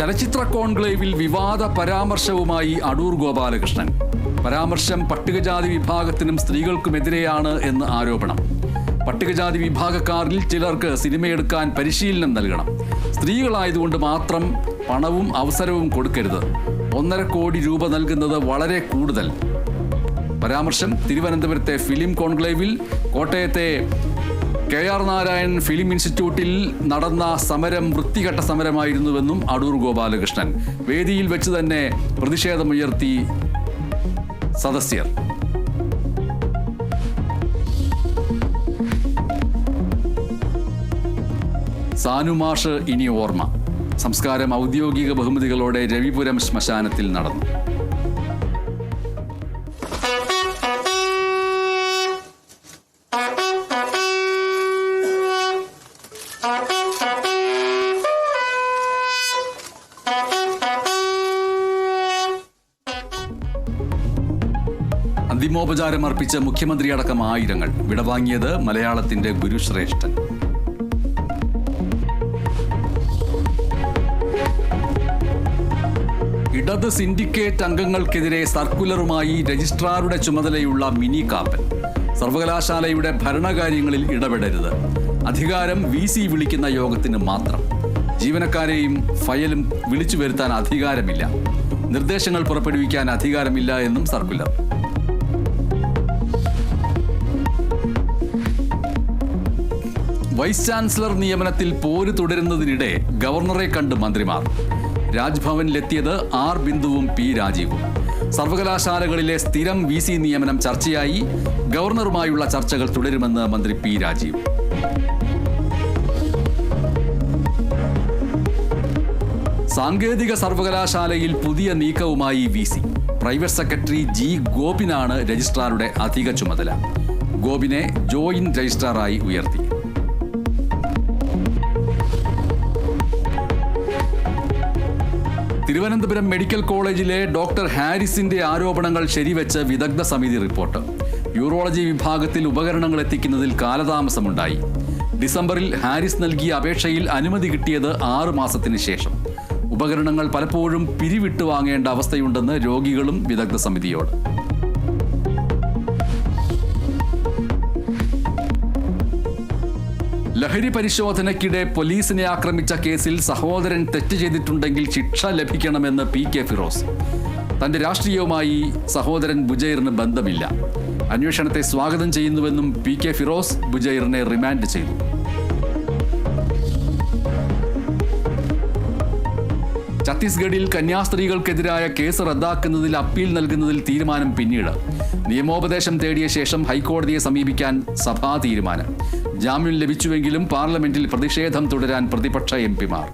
ചലച്ചിത്ര കോൺക്ലേവിൽ വിവാദ പരാമർശവുമായി അടൂർ ഗോപാലകൃഷ്ണൻ. പരാമർശം പട്ടികജാതി വിഭാഗത്തിനും സ്ത്രീകൾക്കുമെതിരെയാണ് എന്ന് ആരോപണം. പട്ടികജാതി വിഭാഗക്കാരിൽ ചിലർക്ക് സിനിമയെടുക്കാൻ പരിശീലനം നൽകണം. സ്ത്രീകളായതുകൊണ്ട് മാത്രം പണവും അവസരവും കൊടുക്കരുത്. 1.5 കോടി രൂപ നൽകുന്നത് വളരെ കൂടുതൽ. പരാമർശം തിരുവനന്തപുരത്തെ ഫിലിം കോൺക്ലേവിൽ, കോട്ടയത്തെ KR നാരായൺ ഫിലിം ഇൻസ്റ്റിറ്റ്യൂട്ടിൽ നടന്ന സമരം വൃത്തികെട്ട സമരമായിരുന്നുവെന്നും അടൂർ ഗോപാലകൃഷ്ണൻ. വേദിയിൽ വെച്ച് തന്നെ പ്രതിഷേധമുയർത്തി സദസ്യർ. സാനുമാഷ് ഇനി ഓർമ്മ. സംസ്കാരം ഔദ്യോഗിക ബഹുമതികളോടെ രവിപുരം ശ്മശാനത്തിൽ നടന്നു. അന്തിമോപചാരം അർപ്പിച്ച മുഖ്യമന്ത്രിയടക്കം ആയിരങ്ങൾ. വിടവാങ്ങിയത് മലയാളത്തിന്റെ ഗുരുശ്രേഷ്ഠൻ. ഇടത് സിൻഡിക്കേറ്റ് അംഗങ്ങൾക്കെതിരെ സർക്കുലറുമായി രജിസ്ട്രാറുടെ ചുമതലയുള്ള മിനി കാപ്പൻ. സർവകലാശാലയുടെ ഭരണകാര്യങ്ങളിൽ ഇടപെടരുത്. അധികാരം VC വിളിക്കുന്ന യോഗത്തിന് മാത്രം. ജീവനക്കാരെയും ഫയലും വിളിച്ചു വരുത്താൻ അധികാരമില്ല. നിർദ്ദേശങ്ങൾ പുറപ്പെടുവിക്കാൻ അധികാരമില്ല എന്നും സർക്കുലർ. വൈസ് ചാൻസലർ നിയമനത്തിൽ പോര് തുടരുന്നതിനിടെ ഗവർണറെ കണ്ട് മന്ത്രിമാർ. രാജ്ഭവനിലെത്തിയത് R ബിന്ദുവും P രാജീവും. സർവകലാശാലകളിലെ സ്ഥിരം VC നിയമനം ചർച്ചയായി. ഗവർണറുമായുള്ള ചർച്ചകൾ തുടരുമെന്ന് മന്ത്രി P രാജീവ്. സാങ്കേതിക സർവകലാശാലയിൽ പുതിയ നീക്കവുമായി VC. പ്രൈവറ്റ് സെക്രട്ടറി G ഗോപിനാണ് രജിസ്ട്രാറുടെ അധിക ചുമതല. ഗോപിനെ ജോയിന്റ് രജിസ്ട്രാറായി ഉയർത്തി. തിരുവനന്തപുരം മെഡിക്കൽ കോളേജിലെ ഡോക്ടർ ഹാരിസിന്റെ ആരോപണങ്ങൾ ശരിവെച്ച വിദഗ്ധ സമിതി റിപ്പോർട്ട്. യൂറോളജി വിഭാഗത്തിൽ ഉപകരണങ്ങൾ എത്തിക്കുന്നതിൽ കാലതാമസമുണ്ടായി. ഡിസംബറിൽ ഹാരിസ് നൽകിയ അപേക്ഷയിൽ അനുമതി കിട്ടിയത് 6 മാസത്തിന് ശേഷം. ഉപകരണങ്ങൾ പലപ്പോഴും പിരിവിട്ട് വാങ്ങേണ്ട അവസ്ഥയുണ്ടെന്ന് രോഗികളും വിദഗ്ധ സമിതിയോട്. ലഹരി പരിശോധനയ്ക്കിടെ പോലീസിനെ ആക്രമിച്ച കേസിൽ സഹോദരൻ തെറ്റ് ചെയ്തിട്ടുണ്ടെങ്കിൽ ശിക്ഷ ലഭിക്കണമെന്ന് PK ഫിറോസ്. തന്റെ രാഷ്ട്രീയവുമായി സഹോദരൻ ബുജൈറിന് ബന്ധമില്ല. അന്വേഷണത്തെ സ്വാഗതം ചെയ്യുന്നുവെന്നും PK ഫിറോസ് ബുജൈറിനെ റിമാൻഡ് ചെയ്തു. ഛത്തീസ്ഗഡിൽ കന്യാസ്ത്രീകൾക്കെതിരായ കേസ് റദ്ദാക്കുന്നതിൽ അപ്പീൽ നൽകുന്നതിൽ തീരുമാനം പിന്നീട്. നിയമോപദേശം തേടിയ ശേഷം ഹൈക്കോടതിയെ സമീപിക്കാൻ സഭാ തീരുമാനം. ജാമ്യം ലഭിച്ചുവെങ്കിലും പാർലമെന്റിൽ പ്രതിഷേധം തുടരാൻ പ്രതിപക്ഷ MP മാർ.